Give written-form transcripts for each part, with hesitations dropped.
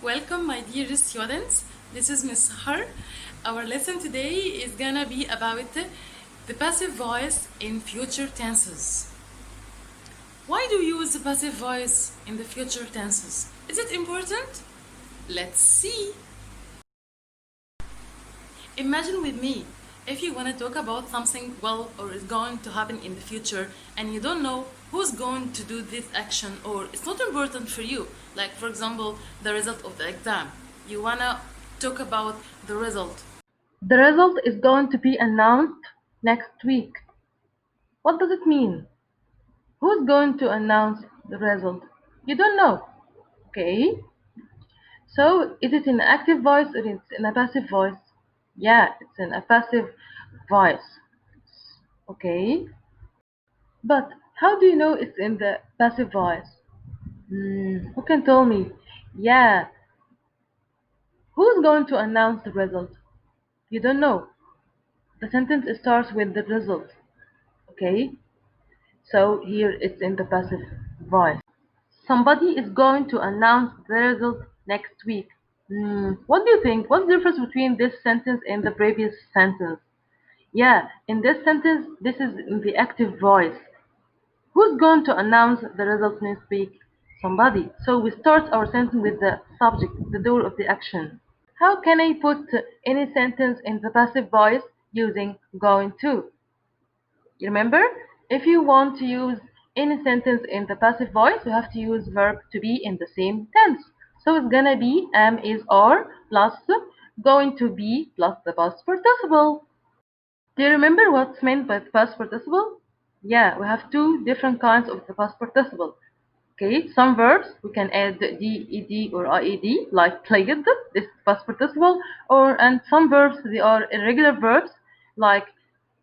Welcome, my dear students. This is Miss Har. Our lesson today is gonna be about the passive voice in future tenses. Why do you use the passive voice in the future tenses? Is it important? Let's see. Imagine with me if you want to talk about something well or is going to happen in the future and you don't know who's going to do this action or it's not important for you. Like, for example, the result of the exam. You want to talk about the result. The result is going to be announced next week. What does it mean? Who's going to announce the result? You don't know. Okay. So is it in active voice or it's in a passive voice? Yeah, it's in a passive voice. Okay. But how do you know it's in the passive voice? Who can tell me? Yeah. Who's going to announce the result? You don't know. The sentence starts with the result. Okay. So here it's in the passive voice. Somebody is going to announce the result next week. What do you think? What's the difference between this sentence and the previous sentence? Yeah, in this sentence, this is in the active voice. Who's going to announce the result next week? Somebody. So we start our sentence with the subject, the door of the action. How can I put any sentence in the passive voice using going to? You remember? If you want to use any sentence in the passive voice, you have to use verb to be in the same tense. So it's gonna be am, is, are plus going to be plus the past participle. Do you remember what's meant by the past participle? Yeah, we have two different kinds of the past participle. Okay, some verbs we can add ded or ied, like played, this is past participle, and some verbs they are irregular verbs like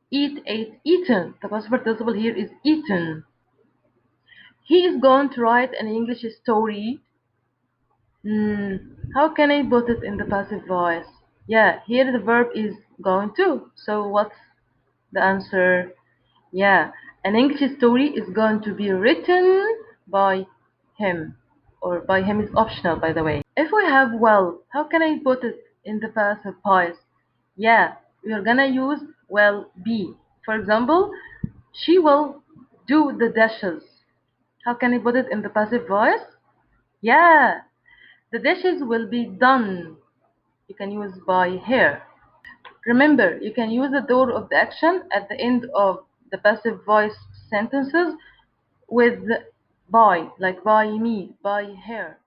eat, ate, eaten. The past participle here is eaten. He is going to write an English story. How can I put it in the passive voice? Yeah, here the verb is going to. So what's the answer? Yeah, an English story is going to be written by him. Or by him is optional, by the way. If we have well, how can I put it in the passive voice? Yeah, we are gonna use will be. For example, she will do the dishes. How can I put it in the passive voice? Yeah, the dishes will be done. You can use by her. Remember, you can use the door of the action at the end of the passive voice sentences with by, like by me, by her.